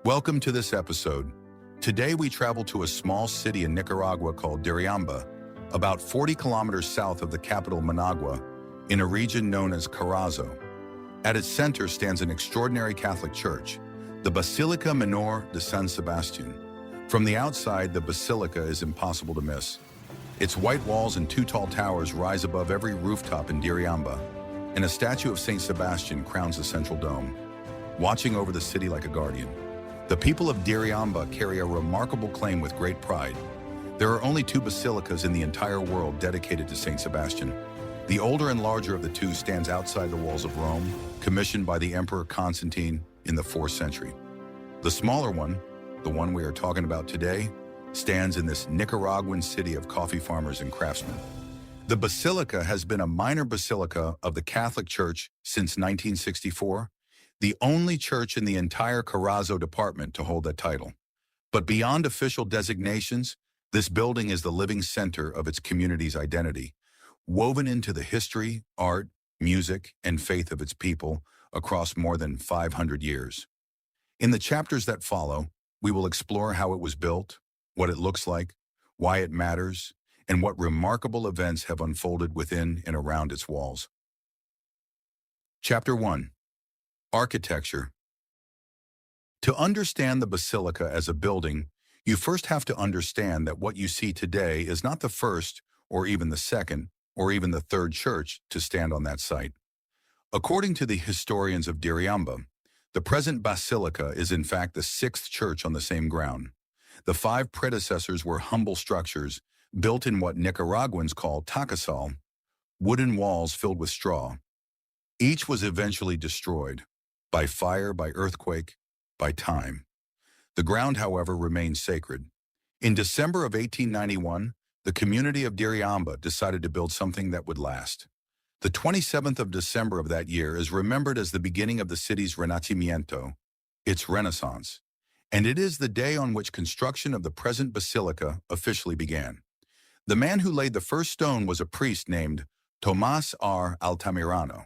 Welcome to this episode. Today we travel to a small city in Nicaragua called Diriamba, about 40 kilometers south of the capital Managua, in a region known as Carazo. At its center stands an extraordinary Catholic church, the Basilica Menor de Saint Sebastian. From the outside, the basilica is impossible to miss. Its white walls and two tall towers rise above every rooftop in Diriamba, and a statue of Saint Sebastian crowns the central dome, watching over the city like a guardian. The people of Diriamba carry a remarkable claim with great pride. There are only two basilicas in the entire world dedicated to Saint Sebastian. The older and larger of the two stands outside the walls of Rome, commissioned by the Emperor Constantine in the 4th century. The smaller one, the one we are talking about today, stands in this Nicaraguan city of coffee farmers and craftsmen. The basilica has been a minor basilica of the Catholic Church since 1964, the only church in the entire Carazo department to hold that title. But beyond official designations, this building is the living center of its community's identity, woven into the history, art, music, and faith of its people across more than 500 years. In the chapters that follow, we will explore how it was built, what it looks like, why it matters, and what remarkable events have unfolded within and around its walls. Chapter 1. Architecture. To understand the basilica as a building, you first have to understand that what you see today is not the first, or even the second, or even the third church to stand on that site. According to the historians of Diriamba, the present basilica is in fact the 6th church on the same ground. The 5 predecessors were humble structures built in what Nicaraguans call tacasal, wooden walls filled with straw. Each was eventually destroyed, by fire, by earthquake, by time. The ground, however, remained sacred. In December of 1891, the community of Diriamba decided to build something that would last. The 27th of December of that year is remembered as the beginning of the city's Renacimiento, its Renaissance, and it is the day on which construction of the present basilica officially began. The man who laid the first stone was a priest named Tomás R. Altamirano.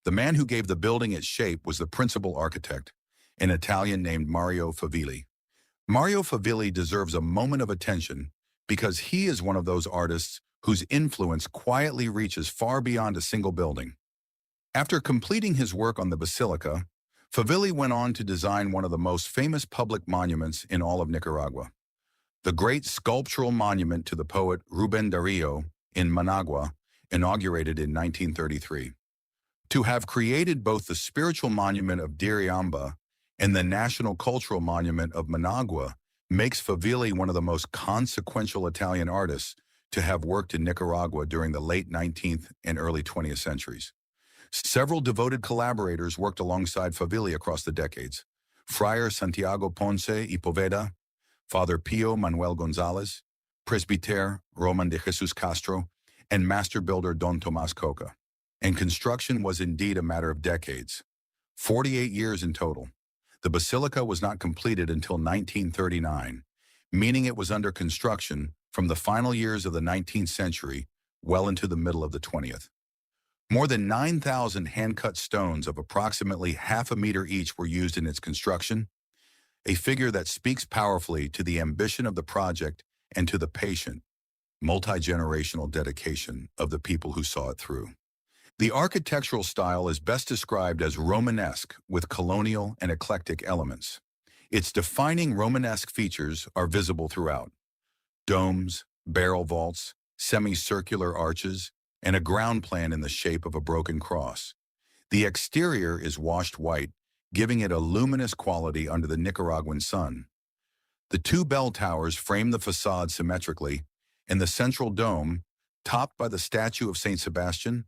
The man who gave the building its shape was the principal architect, an Italian named Mario Favilli. Mario Favilli deserves a moment of attention because he is one of those artists whose influence quietly reaches far beyond a single building. After completing his work on the basilica, Favilli went on to design one of the most famous public monuments in all of Nicaragua, the great sculptural monument to the poet Rubén Darío in Managua, inaugurated in 1933. To have created both the spiritual monument of Diriamba and the national cultural monument of Managua makes Favilli one of the most consequential Italian artists to have worked in Nicaragua during the late 19th and early 20th centuries. Several devoted collaborators worked alongside Favilli across the decades: Friar Santiago Ponce y Poveda, Father Pio Manuel González, Presbítero Roman de Jesús Castro, and master builder Don Tomás Coca. And construction was indeed a matter of decades, 48 years in total. The basilica was not completed until 1939, meaning it was under construction from the final years of the 19th century well into the middle of the 20th. More than 9,000 hand-cut stones of approximately half a meter each were used in its construction, a figure that speaks powerfully to the ambition of the project and to the patient, multi-generational dedication of the people who saw it through. The architectural style is best described as Romanesque with colonial and eclectic elements. Its defining Romanesque features are visible throughout: domes, barrel vaults, semicircular arches, and a ground plan in the shape of a broken cross. The exterior is washed white, giving it a luminous quality under the Nicaraguan sun. The 2 bell towers frame the facade symmetrically, and the central dome, topped by the statue of Saint Sebastian,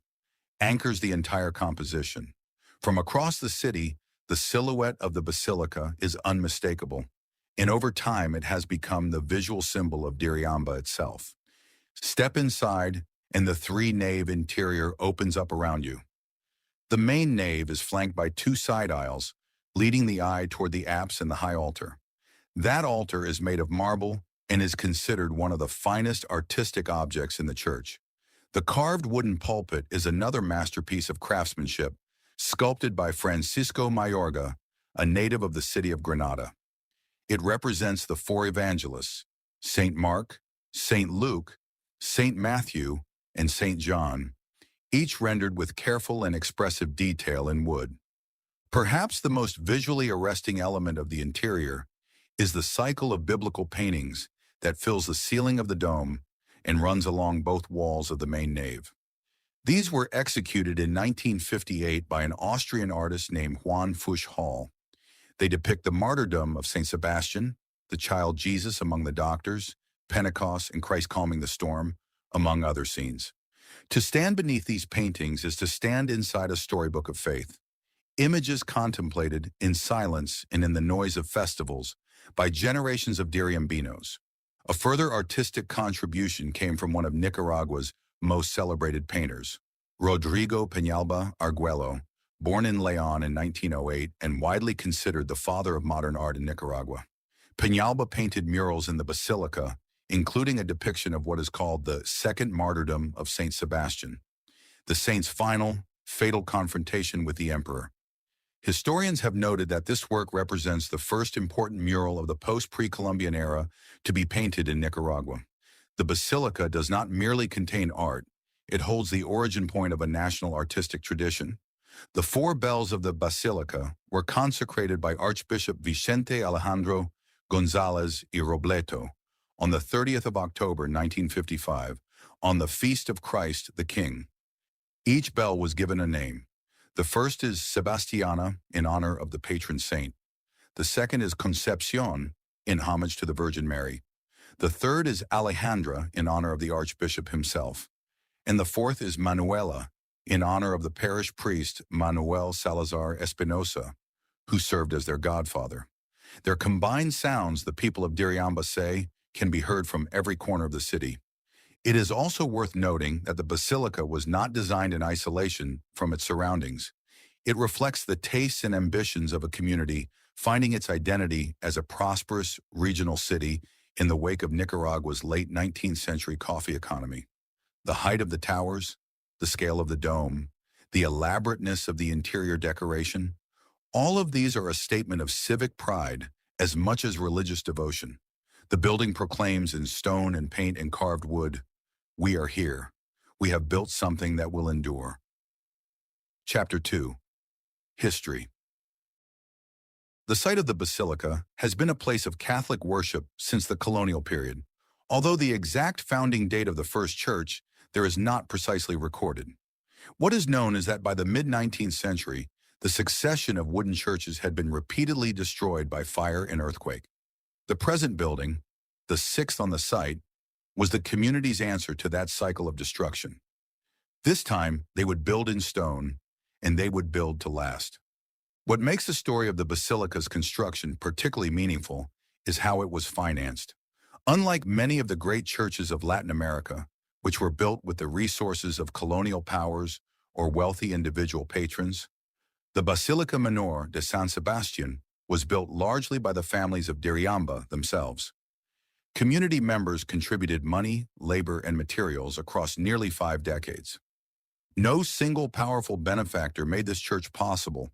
anchors the entire composition. From across the city, the silhouette of the basilica is unmistakable, and over time it has become the visual symbol of Diriamba itself. Step inside, and the 3-nave interior opens up around you. The main nave is flanked by 2 side aisles, leading the eye toward the apse and the high altar. That altar is made of marble and is considered one of the finest artistic objects in the church. The carved wooden pulpit is another masterpiece of craftsmanship, sculpted by Francisco Mayorga, a native of the city of Granada. It represents the four evangelists, Saint Mark, Saint Luke, Saint Matthew, and Saint John, each rendered with careful and expressive detail in wood. Perhaps the most visually arresting element of the interior is the cycle of biblical paintings that fills the ceiling of the dome and runs along both walls of the main nave. These were executed in 1958 by an Austrian artist named Juan Fuchs Hall. They depict the martyrdom of Saint Sebastian, the child Jesus among the doctors, Pentecost, and Christ calming the storm, among other scenes. To stand beneath these paintings is to stand inside a storybook of faith. Images contemplated in silence and in the noise of festivals by generations of Diriambinos. A further artistic contribution came from one of Nicaragua's most celebrated painters, Rodrigo Peñalba Arguello, born in León in 1908 and widely considered the father of modern art in Nicaragua. Peñalba painted murals in the Basilica, including a depiction of what is called the Second Martyrdom of Saint Sebastian, the saint's final, fatal confrontation with the emperor. Historians have noted that this work represents the first important mural of the post-pre-Columbian era to be painted in Nicaragua. The Basilica does not merely contain art, it holds the origin point of a national artistic tradition. The four bells of the Basilica were consecrated by Archbishop Vicente Alejandro González y Robleto on the 30th of October 1955, on the Feast of Christ the King. Each bell was given a name. The first is Sebastiana, in honor of the patron saint. The second is Concepcion, in homage to the Virgin Mary. The third is Alejandra, in honor of the Archbishop himself. And the fourth is Manuela, in honor of the parish priest Manuel Salazar Espinosa, who served as their godfather. Their combined sounds, the people of Diriamba say, can be heard from every corner of the city. It is also worth noting that the Basilica was not designed in isolation from its surroundings. It reflects the tastes and ambitions of a community finding its identity as a prosperous regional city in the wake of Nicaragua's late 19th century coffee economy. The height of the towers, the scale of the dome, the elaborateness of the interior decoration, all of these are a statement of civic pride as much as religious devotion. The building proclaims in stone and paint and carved wood, "We are here. We have built something that will endure." Chapter 2. History. The site of the Basilica has been a place of Catholic worship since the colonial period. Although the exact founding date of the first church there is not precisely recorded. What is known is that by the mid-19th century, the succession of wooden churches had been repeatedly destroyed by fire and earthquake. The present building, the sixth on the site, was the community's answer to that cycle of destruction. This time, they would build in stone, and they would build to last. What makes the story of the Basilica's construction particularly meaningful is how it was financed. Unlike many of the great churches of Latin America, which were built with the resources of colonial powers or wealthy individual patrons, the Basilica Menor de Saint Sebastian was built largely by the families of Diriamba themselves. Community members contributed money, labor, and materials across nearly 5 decades. No single powerful benefactor made this church possible.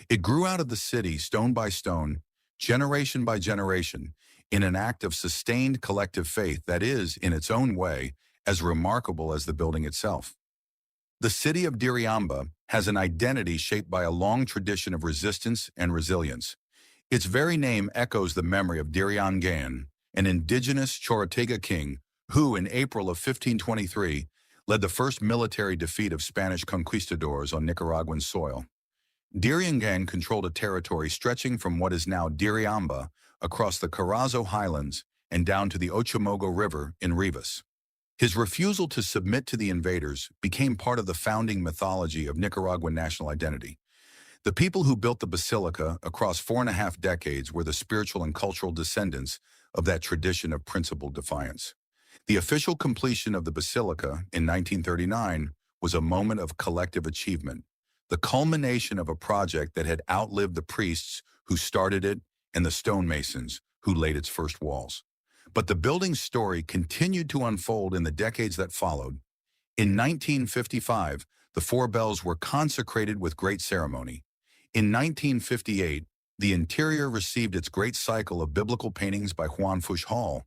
It grew out of the city stone by stone, generation by generation, in an act of sustained collective faith that is, in its own way, as remarkable as the building itself. The city of Diriamba has an identity shaped by a long tradition of resistance and resilience. Its very name echoes the memory of Diriangan, an indigenous Chorotega king who, in April of 1523, led the first military defeat of Spanish conquistadors on Nicaraguan soil. Diriangan controlled a territory stretching from what is now Diriamba across the Carazo highlands and down to the Ochomogo River in Rivas. His refusal to submit to the invaders became part of the founding mythology of Nicaraguan national identity. The people who built the Basilica across 4.5 decades were the spiritual and cultural descendants of that tradition of principled defiance. The official completion of the Basilica in 1939 was a moment of collective achievement, the culmination of a project that had outlived the priests who started it and the stonemasons who laid its first walls. But the building's story continued to unfold in the decades that followed. In 1955, the 4 bells were consecrated with great ceremony. In 1958, the interior received its great cycle of biblical paintings by Juan Fuch Hall,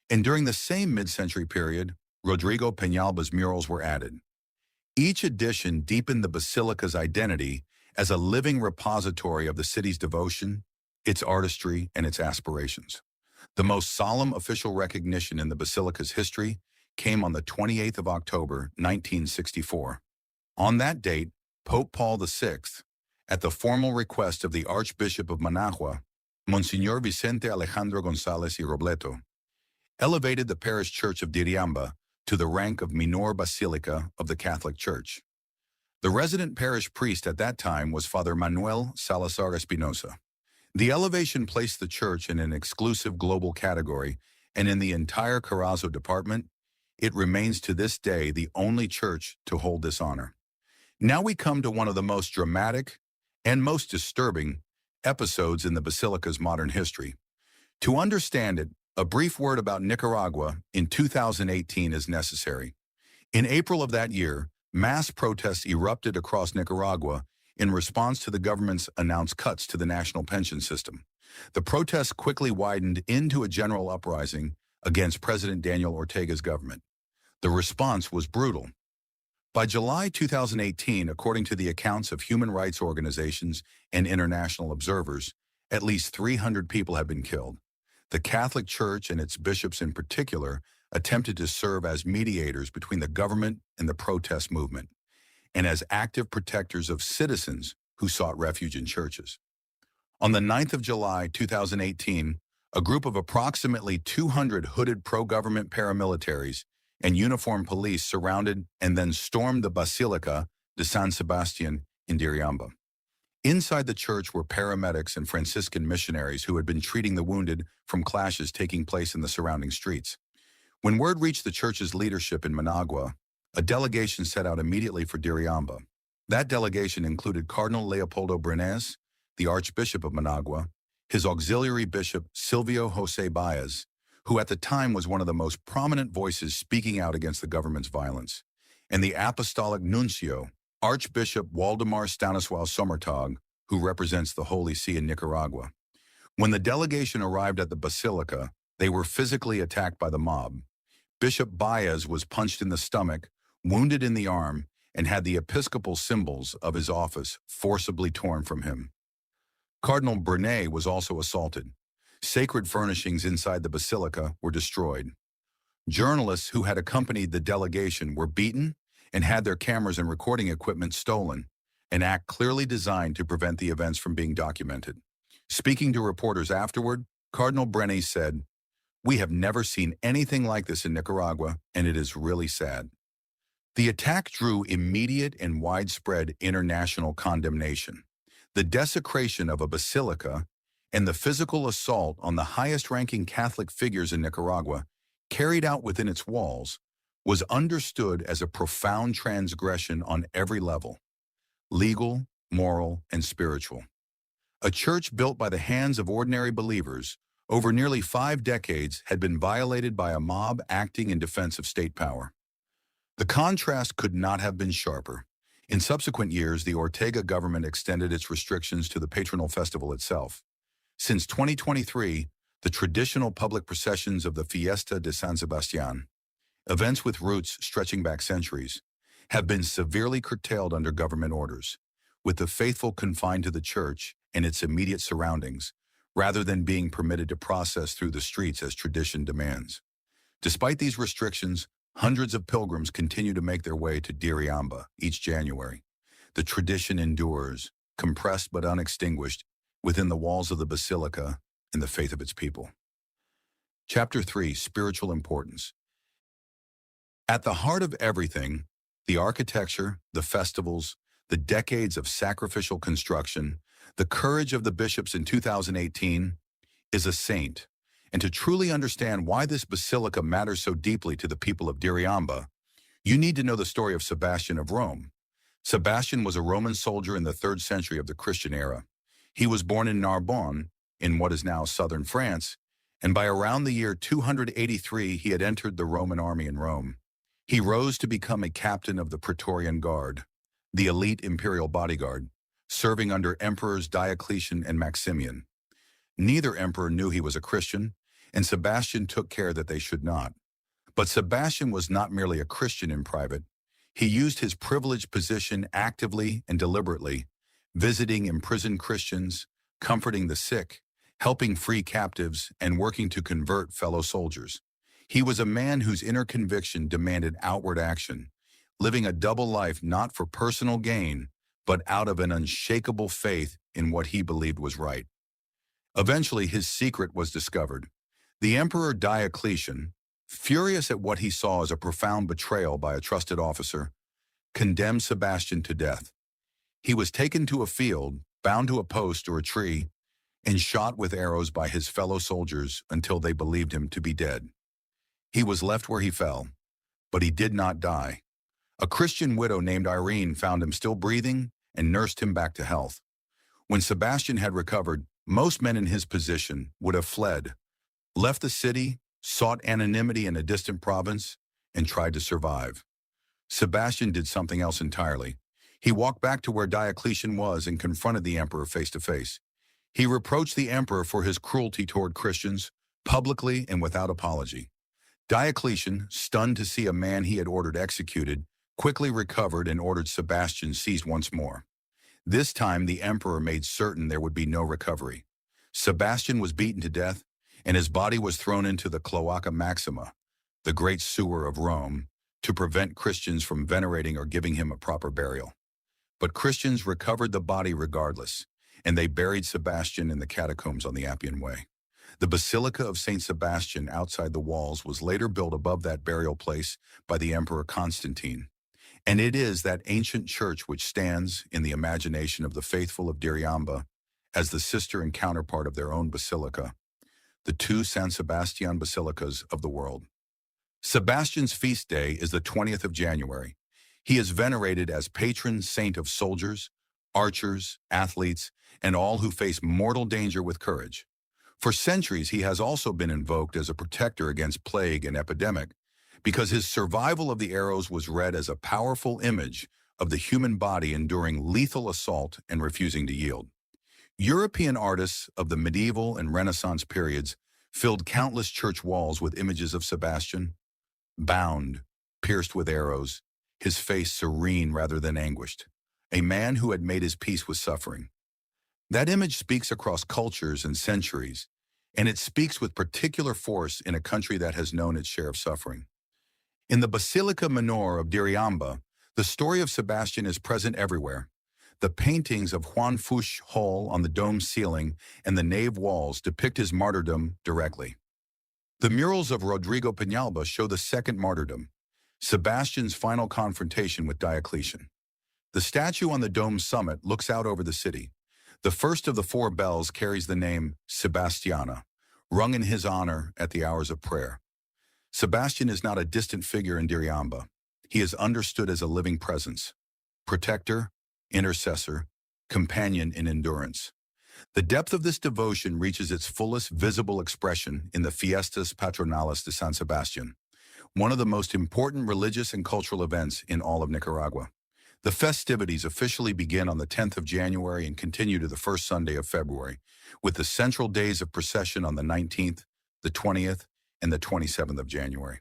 and during the same mid-century period, Rodrigo Peñalba's murals were added. Each addition deepened the basilica's identity as a living repository of the city's devotion, its artistry, and its aspirations. The most solemn official recognition in the basilica's history came on the 28th of October, 1964. On that date, Pope Paul VI, at the formal request of the Archbishop of Managua, Monsignor Vicente Alejandro González y Robleto, elevated the parish church of Diriamba to the rank of Menor Basilica of the Catholic Church. The resident parish priest at that time was Father Manuel Salazar Espinosa. The elevation placed the church in an exclusive global category, and in the entire Carazo department, it remains to this day the only church to hold this honor. Now we come to one of the most dramatic and most disturbing episodes in the Basilica's modern history. To understand it, a brief word about Nicaragua in 2018 is necessary. In April of that year, mass protests erupted across Nicaragua in response to the government's announced cuts to the national pension system. The protests quickly widened into a general uprising against President Daniel Ortega's government. The response was brutal. By July 2018, according to the accounts of human rights organizations and international observers, at least 300 people have been killed. The Catholic Church and its bishops in particular attempted to serve as mediators between the government and the protest movement, and as active protectors of citizens who sought refuge in churches. On the 9th of July 2018, a group of approximately 200 hooded pro-government paramilitaries and uniformed police surrounded and then stormed the Basilica de Saint Sebastian in Diriamba. Inside the church were paramedics and Franciscan missionaries who had been treating the wounded from clashes taking place in the surrounding streets. When word reached the church's leadership in Managua, a delegation set out immediately for Diriamba. That delegation included Cardinal Leopoldo Brenes, the Archbishop of Managua, his auxiliary bishop Silvio José Baez, who at the time was one of the most prominent voices speaking out against the government's violence, and the Apostolic Nuncio, Archbishop Waldemar Stanisław Sommertag, who represents the Holy See in Nicaragua. When the delegation arrived at the Basilica, they were physically attacked by the mob. Bishop Baez was punched in the stomach, wounded in the arm, and had the episcopal symbols of his office forcibly torn from him. Cardinal Brenet was also assaulted. Sacred furnishings inside the basilica were destroyed. Journalists who had accompanied the delegation were beaten and had their cameras and recording equipment stolen, an act clearly designed to prevent the events from being documented. Speaking to reporters afterward, Cardinal Brenet said, "We have never seen anything like this in Nicaragua, and it is really sad." The attack drew immediate and widespread international condemnation. The desecration of a basilica and the physical assault on the highest-ranking Catholic figures in Nicaragua, carried out within its walls, was understood as a profound transgression on every level: legal, moral, and spiritual. A church built by the hands of ordinary believers over nearly 5 decades had been violated by a mob acting in defense of state power. The contrast could not have been sharper. In subsequent years, the Ortega government extended its restrictions to the patronal festival itself. Since 2023, the traditional public processions of the Fiesta de Saint Sebastian, events with roots stretching back centuries, have been severely curtailed under government orders, with the faithful confined to the church and its immediate surroundings, rather than being permitted to process through the streets as tradition demands. Despite these restrictions, hundreds of pilgrims continue to make their way to Diriamba each January. The tradition endures, compressed but unextinguished, within the walls of the Basilica and the faith of its people. Chapter 3, Spiritual Importance. At the heart of everything, the architecture, the festivals, the decades of sacrificial construction, the courage of the bishops in 2018, is a saint. And to truly understand why this basilica matters so deeply to the people of Diriamba, you need to know the story of Sebastian of Rome. Sebastian was a Roman soldier in the 3rd century of the Christian era. He was born in Narbonne, in what is now southern France, and by around the year 283 he had entered the Roman army in Rome. He rose to become a captain of the Praetorian Guard, the elite imperial bodyguard, serving under emperors Diocletian and Maximian. Neither emperor knew he was a Christian, and Sebastian took care that they should not. But Sebastian was not merely a Christian in private. He used his privileged position actively and deliberately, visiting imprisoned Christians, comforting the sick, helping free captives, and working to convert fellow soldiers. He was a man whose inner conviction demanded outward action, living a double life not for personal gain, but out of an unshakable faith in what he believed was right. Eventually, his secret was discovered. The Emperor Diocletian, furious at what he saw as a profound betrayal by a trusted officer, condemned Sebastian to death. He was taken to a field, bound to a post or a tree, and shot with arrows by his fellow soldiers until they believed him to be dead. He was left where he fell, but he did not die. A Christian widow named Irene found him still breathing and nursed him back to health. When Sebastian had recovered, most men in his position would have fled, left the city, sought anonymity in a distant province, and tried to survive. Sebastian did something else entirely. He walked back to where Diocletian was and confronted the emperor face to face. He reproached the emperor for his cruelty toward Christians, publicly and without apology. Diocletian, stunned to see a man he had ordered executed, quickly recovered and ordered Sebastian seized once more. This time, the emperor made certain there would be no recovery. Sebastian was beaten to death, and his body was thrown into the Cloaca Maxima, the great sewer of Rome, to prevent Christians from venerating or giving him a proper burial. But Christians recovered the body regardless, and they buried Sebastian in the catacombs on the Appian Way. The Basilica of Saint Sebastian outside the walls was later built above that burial place by the Emperor Constantine. And it is that ancient church which stands in the imagination of the faithful of Diriamba as the sister and counterpart of their own basilica, the two Saint Sebastian basilicas of the world. Sebastian's feast day is the 20th of January. He is venerated as patron saint of soldiers, archers, athletes, and all who face mortal danger with courage. For centuries, he has also been invoked as a protector against plague and epidemic, because his survival of the arrows was read as a powerful image of the human body enduring lethal assault and refusing to yield. European artists of the medieval and Renaissance periods filled countless church walls with images of Sebastian, bound, pierced with arrows, his face serene rather than anguished, a man who had made his peace with suffering. That image speaks across cultures and centuries, and it speaks with particular force in a country that has known its share of suffering. In the Basilica Menor of Diriamba, the story of Sebastian is present everywhere. The paintings of Juan Fuchs Hall on the dome ceiling and the nave walls depict his martyrdom directly. The murals of Rodrigo Peñalba show the second martyrdom, Sebastian's final confrontation with Diocletian. The statue on the dome summit looks out over the city. The first of the four bells carries the name Sebastiana, rung in his honor at the hours of prayer. Sebastian is not a distant figure in Diriamba. He is understood as a living presence, protector, intercessor, companion in endurance. The depth of this devotion reaches its fullest visible expression in the Fiestas Patronales de San Sebastian, one of the most important religious and cultural events in all of Nicaragua. The festivities officially begin on the 10th of January and continue to the first Sunday of February, with the central days of procession on the 19th, the 20th, and the 27th of January.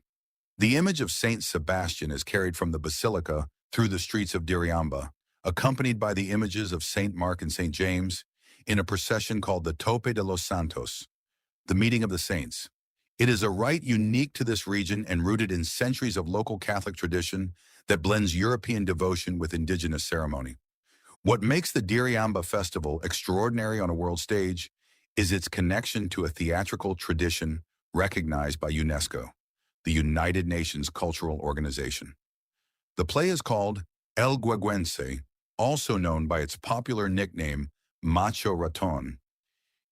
The image of Saint Sebastian is carried from the Basilica through the streets of Diriamba, accompanied by the images of Saint Mark and Saint James, in a procession called the Tope de los Santos, the Meeting of the Saints. It is a rite unique to this region and rooted in centuries of local Catholic tradition that blends European devotion with indigenous ceremony. What makes the Diriamba Festival extraordinary on a world stage is its connection to a theatrical tradition recognized by UNESCO, the United Nations Cultural Organization. The play is called El Gueguense, also known by its popular nickname Macho Raton.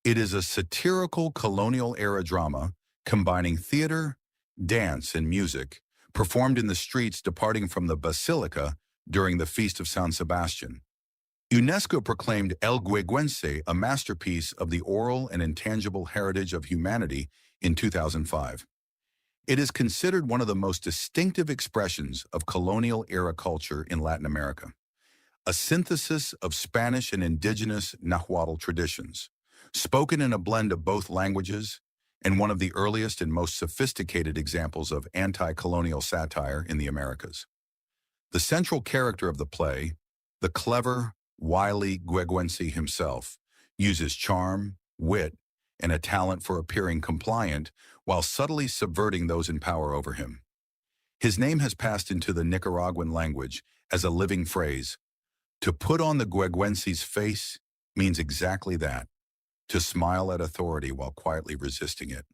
It is a satirical colonial-era drama combining theater, dance, and music, performed in the streets departing from the Basilica during the Feast of Saint Sebastian. UNESCO proclaimed El Gueguense a masterpiece of the oral and intangible heritage of humanity in 2005. It is considered one of the most distinctive expressions of colonial-era culture in Latin America. a synthesis of Spanish and indigenous Nahuatl traditions, spoken in a blend of both languages, and one of the earliest and most sophisticated examples of anti-colonial satire in the Americas. The central character of the play, the clever, wily Gueguense himself, uses charm, wit, and a talent for appearing compliant while subtly subverting those in power over him. His name has passed into the Nicaraguan language as a living phrase. To put on the Gueguense's face means exactly that, to smile at authority while quietly resisting it.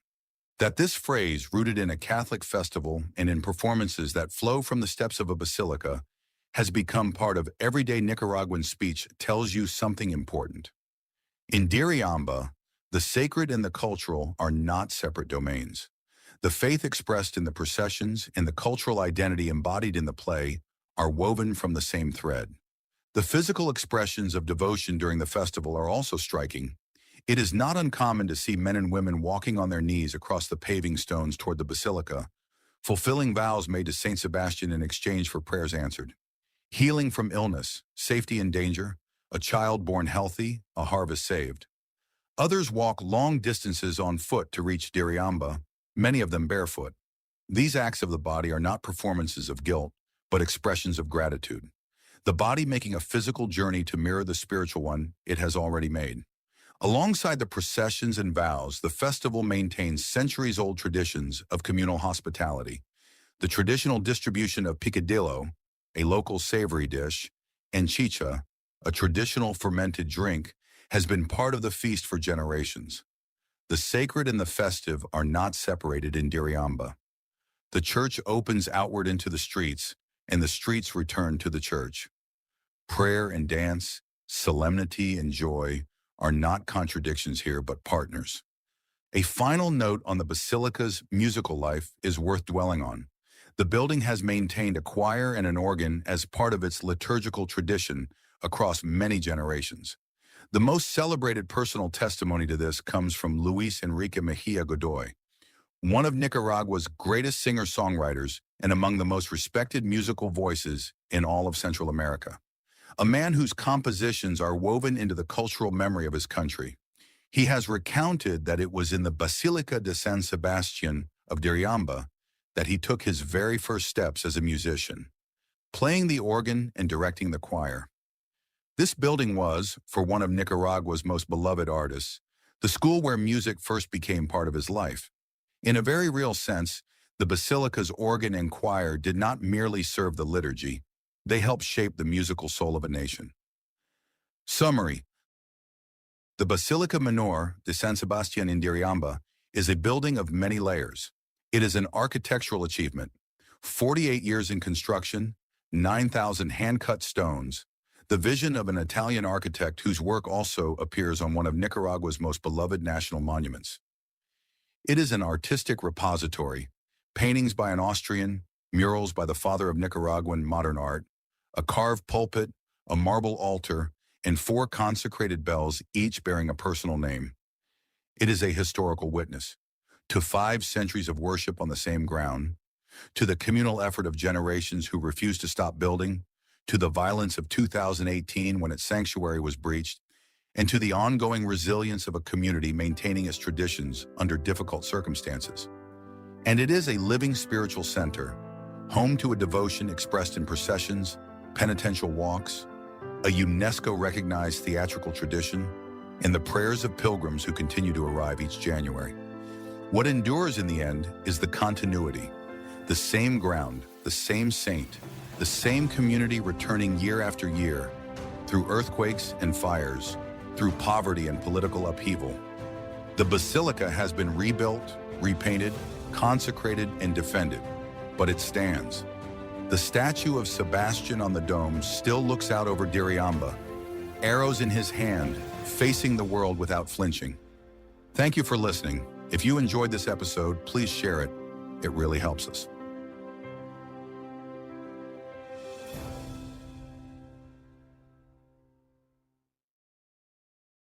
That this phrase, rooted in a Catholic festival and in performances that flow from the steps of a basilica, has become part of everyday Nicaraguan speech tells you something important. In Diriamba, the sacred and the cultural are not separate domains. The faith expressed in the processions and the cultural identity embodied in the play are woven from the same thread. The physical expressions of devotion during the festival are also striking. It is not uncommon to see men and women walking on their knees across the paving stones toward the basilica, fulfilling vows made to Saint Sebastian in exchange for prayers answered. Healing from illness, safety in danger, a child born healthy, a harvest saved. Others walk long distances on foot to reach Diriamba, many of them barefoot. These acts of the body are not performances of guilt, but expressions of gratitude. The body making a physical journey to mirror the spiritual one it has already made. Alongside the processions and vows, the festival maintains centuries-old traditions of communal hospitality. The traditional distribution of picadillo, a local savory dish, and chicha, a traditional fermented drink, has been part of the feast for generations. The sacred and the festive are not separated in Diriamba. The church opens outward into the streets, and the streets return to the church. Prayer and dance, solemnity and joy are not contradictions here, but partners. A final note on the Basilica's musical life is worth dwelling on. The building has maintained a choir and an organ as part of its liturgical tradition across many generations. The most celebrated personal testimony to this comes from Luis Enrique Mejia Godoy, one of Nicaragua's greatest singer-songwriters and among the most respected musical voices in all of Central America. A man whose compositions are woven into the cultural memory of his country. He has recounted that it was in the Basilica de Saint Sebastian of Diriamba that he took his very first steps as a musician, playing the organ and directing the choir. This building was, for one of Nicaragua's most beloved artists, the school where music first became part of his life. In a very real sense, the Basilica's organ and choir did not merely serve the liturgy, they helped shape the musical soul of a nation. Summary: the Basilica Menor de Saint Sebastian in Diriamba is a building of many layers. It is an architectural achievement, 48 years in construction, 9,000 hand-cut stones, the vision of an Italian architect whose work also appears on one of Nicaragua's most beloved national monuments. It is an artistic repository, paintings by an Austrian, murals by the father of Nicaraguan modern art, a carved pulpit, a marble altar, and 4 consecrated bells, each bearing a personal name. It is a historical witness to 5 centuries of worship on the same ground, to the communal effort of generations who refused to stop building, to the violence of 2018 when its sanctuary was breached, and to the ongoing resilience of a community maintaining its traditions under difficult circumstances. And it is a living spiritual center, home to a devotion expressed in processions, penitential walks, a UNESCO-recognized theatrical tradition, and the prayers of pilgrims who continue to arrive each January. What endures in the end is the continuity, the same ground, the same saint, the same community returning year after year, through earthquakes and fires, through poverty and political upheaval. The Basilica has been rebuilt, repainted, consecrated, and defended, but it stands. The statue of Sebastian on the dome still looks out over Diriamba, arrows in his hand, facing the world without flinching. Thank you for listening. If you enjoyed this episode, please share it. It really helps us.